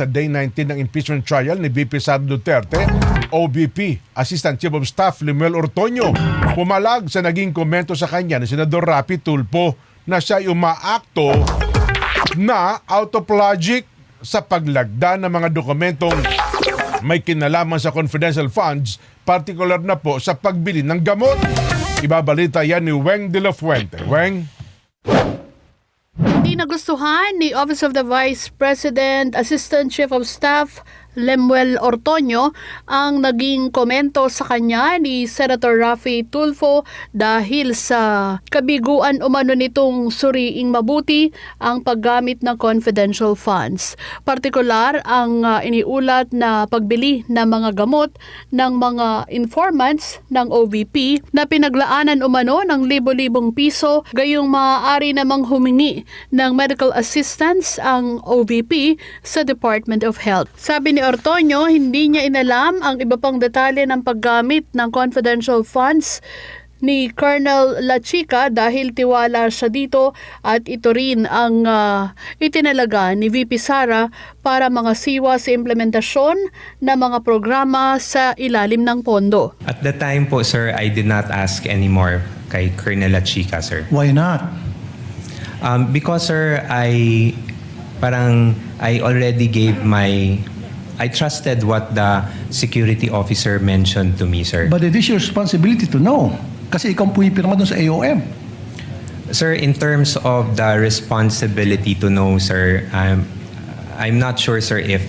Sa Day 19 ng impeachment trial ni VP Sara Duterte, OVP, Assistant Chief of Staff Lemuel Ortoño, pumalag sa naging komento sa kanya ni Senador Rapi Tulfo na siya ay umaakto na out of logic sa paglagda ng mga dokumentong may kinalaman sa confidential funds, particular na po sa pagbili ng gamot. Ibabalita yan ni Weng de la Fuente. Weng? Hindi nagustuhan ni Office of the Vice President, Assistant Chief of Staff Lemuel Ortoño ang naging komento sa kanya ni Senator Rapi Tulfo dahil sa kabiguan umano nitong suriing mabuti ang paggamit ng confidential funds. Partikular ang iniulat na pagbili ng mga gamot ng mga informants ng OVP na pinaglaanan umano ng libo-libong piso, gayong maaari namang humingi ng medical assistance ang OVP sa Department of Health. Sabi ni Ortoño, hindi niya inalam ang iba pang detalye ng paggamit ng confidential funds ni Colonel Lachica dahil tiwala siya dito at ito rin ang itinalaga ni VP Sara para mga siwa sa implementasyon ng mga programa sa ilalim ng pondo. At the time po, sir, I did not ask anymore kay Colonel Lachica, sir. Why not? Because, sir, I already gave I trusted what the security officer mentioned to me, sir. But it is your responsibility to know. Kasi ikaw pumipirma doon sa AOM. Sir, in terms of the responsibility to know, sir, I'm not sure, sir, if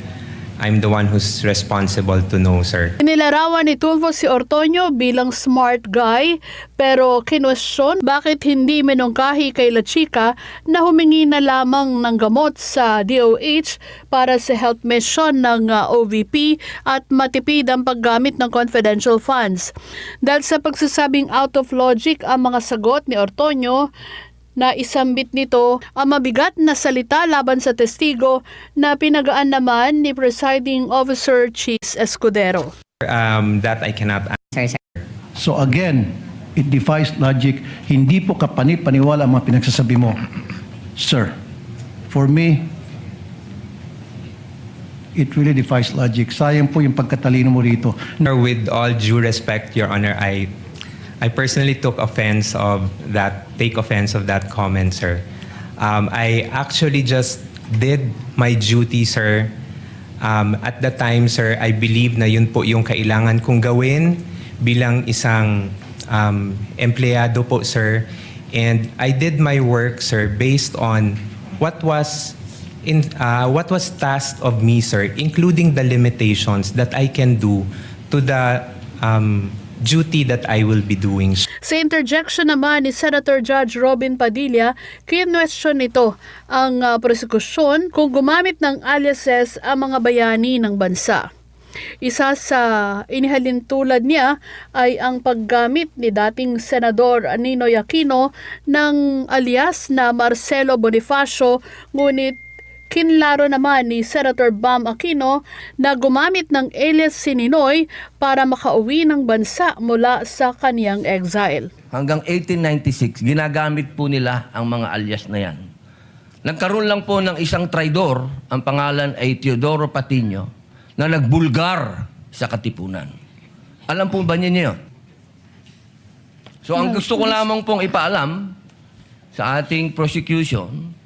I'm the one who's responsible to know, sir. Inilarawan ni Tulfo si Ortoño bilang smart guy pero kinwestiyon bakit hindi minungkahi kay Lachica na humingi na lamang ng gamot sa DOH para sa health mission ng OVP at matipid ang paggamit ng confidential funds. Dahil sa pagsasabing out of logic ang mga sagot ni Ortoño, na isambit nito ang mabigat na salita laban sa testigo na pinagaan naman ni Presiding Officer Cheese Escudero. That I cannot answer, sir. So again, it defies logic. Hindi po kapani-paniwala ang mga pinagsasabi mo. Sir, for me, it really defies logic. Sayang po yung pagkatalino mo rito. With all due respect, Your Honor, I personally take offense of that comment, sir. I actually just did my duty, sir. At the time, sir, I believe na yun po yung kailangan kong gawin bilang isang empleyado po, sir. And I did my work, sir, based on what was tasked of me, sir, including the limitations that I can do to the duty that I will be doing. Sa interjection naman ni Senator Judge Robin Padilla, kinwestiyon nito ang prosekusyon kung gumamit ng aliases ang mga bayani ng bansa. Isa sa inihalin tulad niya ay ang paggamit ni dating Senador Ninoy Aquino ng alias na Marcelo Bonifacio, ngunit kinlaro naman ni Senator Bam Aquino na gumamit ng alias si Ninoy para makauwi ng bansa mula sa kaniyang exile. Hanggang 1896, ginagamit po nila ang mga alias na yan. Nagkaroon lang po ng isang traidor, ang pangalan ay Teodoro Patino, na nagbulgar sa Katipunan. Alam po ba niyo yun? So ang gusto ko lamang pong ipaalam sa ating prosecution,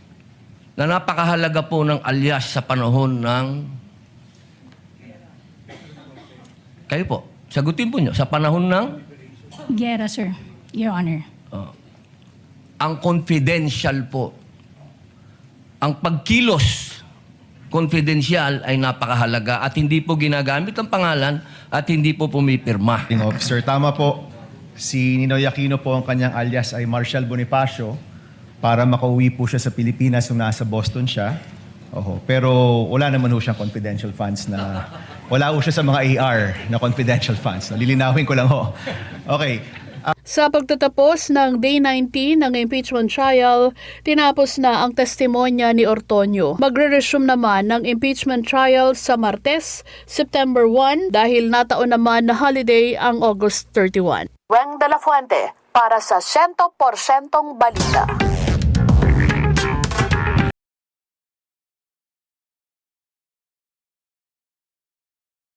na napakahalaga po ng alias sa panahon ng... Kayo po, sagutin po nyo, sa panahon ng... Gera, sir. Your Honor. Ang confidential po. Ang pagkilos confidential ay napakahalaga at hindi po ginagamit ang pangalan at hindi po pumipirma. Officer, tama po. Si Ninoy Aquino po ang kanyang alias ay Marshal Bonifacio para makauwi po siya sa Pilipinas nung nasa Boston siya. Oho. Pero wala naman ho siyang confidential funds na... Wala ho siya sa mga AR na confidential funds. Lilinawin ko lang ho. Okay. Sa pagtatapos ng Day 19 ng impeachment trial, tinapos na ang testimonya ni Ortoño. Magre-resume naman ng impeachment trial sa Martes, September 1 dahil nataon naman na holiday ang August 31. Weng de la Fuente para sa 100% balita.